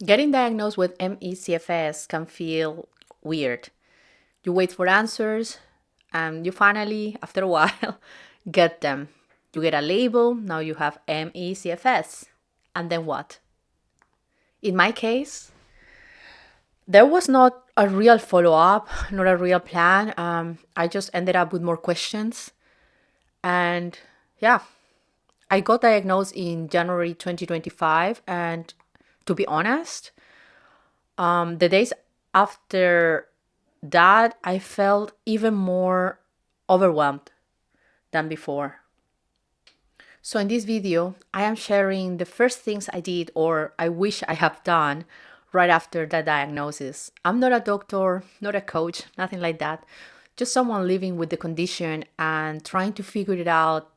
Getting diagnosed with MECFS can feel weird. You wait for answers and you finally, after a while, get them. You get a label, now you have MECFS. And then what? In my case, there was not a real follow up, not a real plan. I just ended up with more questions. And yeah, I got diagnosed in January 2025. And to be honest, the days after that, I felt even more overwhelmed than before. So in this video, I am sharing the first things I did or I wish I have done right after the diagnosis. I'm not a doctor, not a coach, nothing like that. Just someone living with the condition and trying to figure it out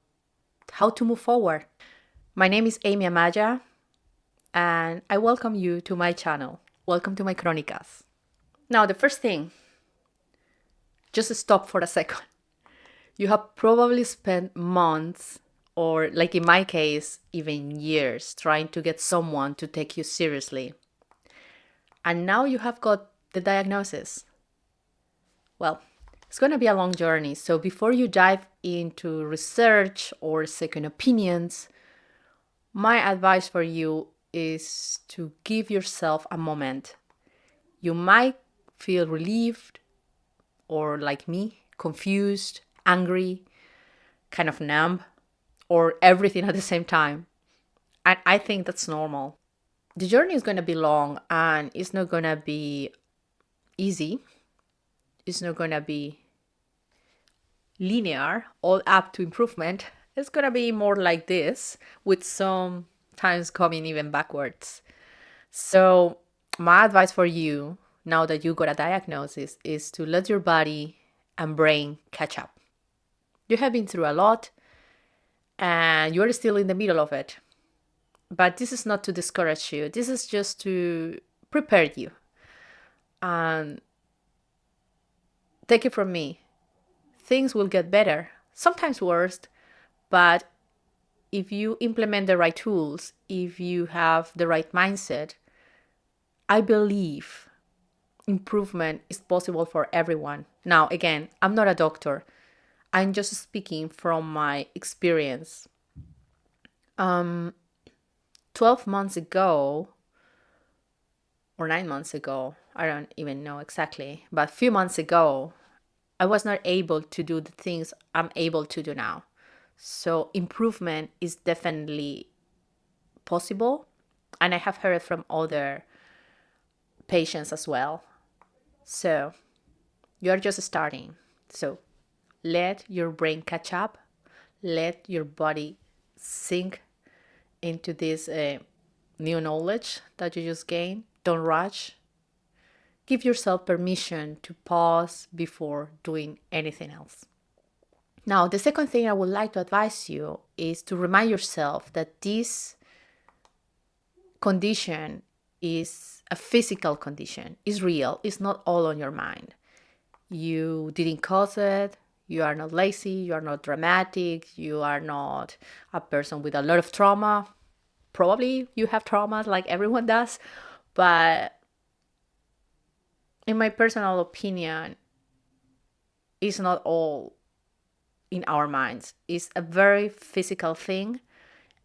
how to move forward. My name is Amy Amaya, and I welcome you to my channel. Welcome to my Crónicas. Now, the first thing, just stop for a second. You have probably spent months, or like in my case, even years, trying to get someone to take you seriously. And now you have got the diagnosis. Well, it's going to be a long journey. So before you dive into research or second opinions, my advice for you is to give yourself a moment. You might feel relieved or, like me, confused, angry, kind of numb, or everything at the same time. And I think that's normal. The journey is going to be long and it's not going to be easy. It's not going to be linear, all up to improvement. It's going to be more like this, with some times coming even backwards. So, my advice for you, now that you got a diagnosis, is to let your body and brain catch up. You have been through a lot and you're still in the middle of it. But this is not to discourage you. This is just to prepare you. And take it from me, things will get better, sometimes worse, but if you implement the right tools, if you have the right mindset, I believe improvement is possible for everyone. Now, again, I'm not a doctor. I'm just speaking from my experience. 12 months ago, or 9 months ago, I don't even know exactly, but a few months ago, I was not able to do the things I'm able to do now. So improvement is definitely possible. And I have heard from other patients as well. So you're just starting. So let your brain catch up. Let your body sink into this new knowledge that you just gained. Don't rush. Give yourself permission to pause before doing anything else. Now, the second thing I would like to advise you is to remind yourself that this condition is a physical condition, is real, it's not all on your mind. You didn't cause it, you are not lazy, you are not dramatic, you are not a person with a lot of trauma. Probably you have traumas like everyone does, but in my personal opinion, it's not all in our minds. It's a very physical thing,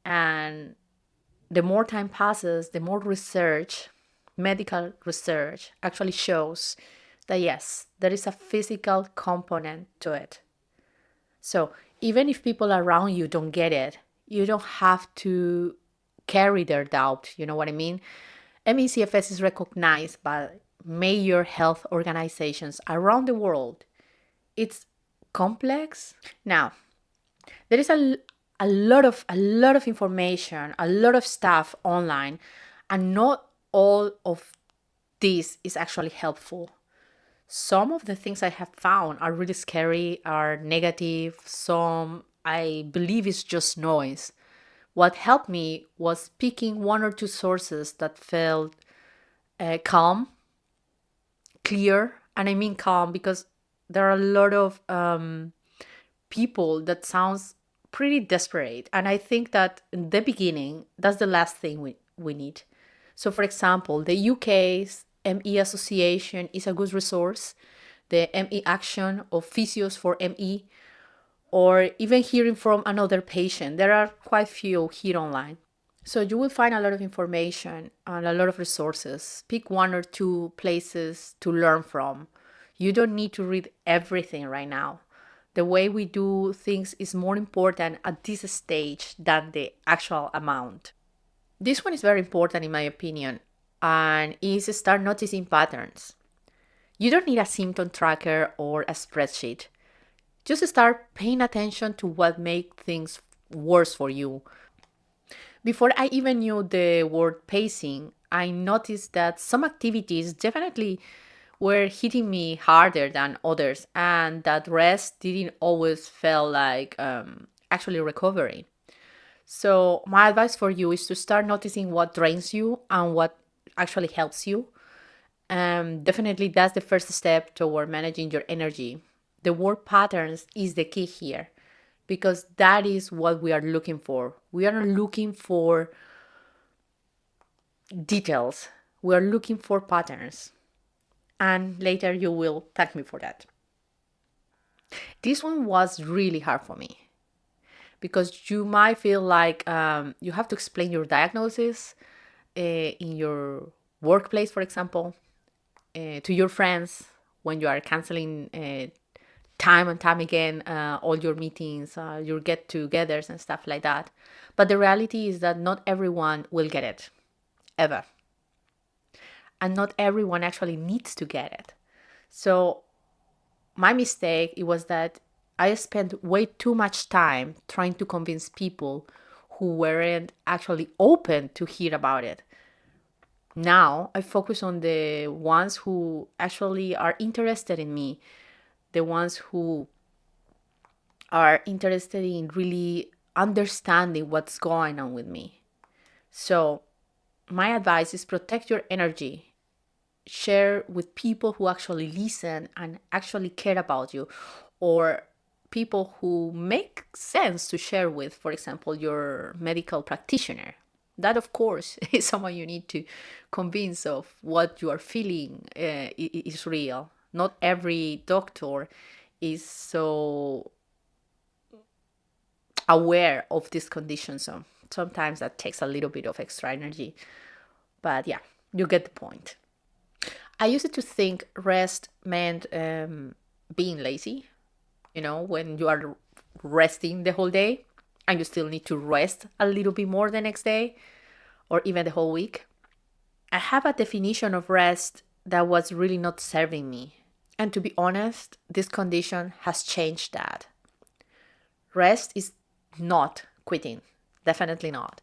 and the more time passes, the more research, medical research, actually shows that yes, there is a physical component to it. So even if people around you don't get it, you don't have to carry their doubt. You know what I mean? MECFS is recognized by major health organizations around the world. It's complex. Now, there is a lot of information, a lot of stuff online, and not all of this is actually helpful. Some of the things I have found are really scary, are negative. Some I believe is just noise. What helped me was picking one or two sources that felt calm, clear, and I mean calm because there are a lot of people that sounds pretty desperate, and I think that in the beginning, that's the last thing we need. So, for example, the UK's ME Association is a good resource, the ME Action of Physios for ME, or even hearing from another patient. There are quite few here online. So you will find a lot of information and a lot of resources. Pick one or two places to learn from. You don't need to read everything right now. The way we do things is more important at this stage than the actual amount. This one is very important in my opinion, and is start noticing patterns. You don't need a symptom tracker or a spreadsheet. Just start paying attention to what makes things worse for you. Before I even knew the word pacing, I noticed that some activities definitely were hitting me harder than others, and that rest didn't always feel like actually recovering. So, my advice for you is to start noticing what drains you and what actually helps you. Definitely, that's the first step toward managing your energy. The word patterns is the key here because that is what we are looking for. We are not looking for details, we are looking for patterns. And later you will thank me for that. This one was really hard for me because you might feel like you have to explain your diagnosis in your workplace, for example, to your friends when you are canceling time and time again all your meetings, your get-togethers and stuff like that. But the reality is that not everyone will get it, ever. And not everyone actually needs to get it. So my mistake it was that I spent way too much time trying to convince people who weren't actually open to hear about it. Now I focus on the ones who actually are interested in me, the ones who are interested in really understanding what's going on with me. So my advice is protect your energy. Share with people who actually listen and actually care about you, or people who make sense to share with, for example, your medical practitioner. That, of course, is someone you need to convince of what you are feeling is real. Not every doctor is so aware of this condition, so sometimes that takes a little bit of extra energy. But yeah, you get the point. I used to think rest meant being lazy, when you are resting the whole day and you still need to rest a little bit more the next day or even the whole week. I have a definition of rest that was really not serving me. And to be honest, this condition has changed that. Rest is not quitting, definitely not.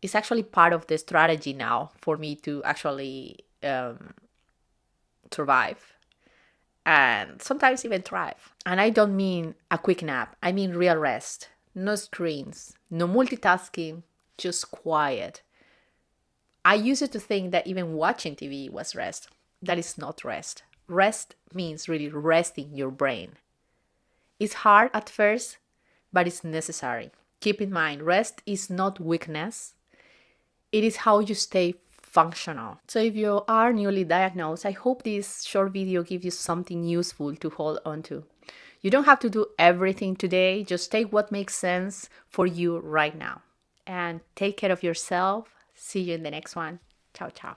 It's actually part of the strategy now for me to actually survive and sometimes even thrive. And I don't mean a quick nap, I mean real rest. No screens, no multitasking, just quiet. I used to think that even watching TV was rest. That is not rest. Rest means really resting your brain. It's hard at first, but it's necessary. Keep in mind, rest is not weakness. It is how you stay functional. So if you are newly diagnosed, I hope this short video gives you something useful to hold on to. You don't have to do everything today. Just take what makes sense for you right now. And take care of yourself. See you in the next one. Ciao, ciao.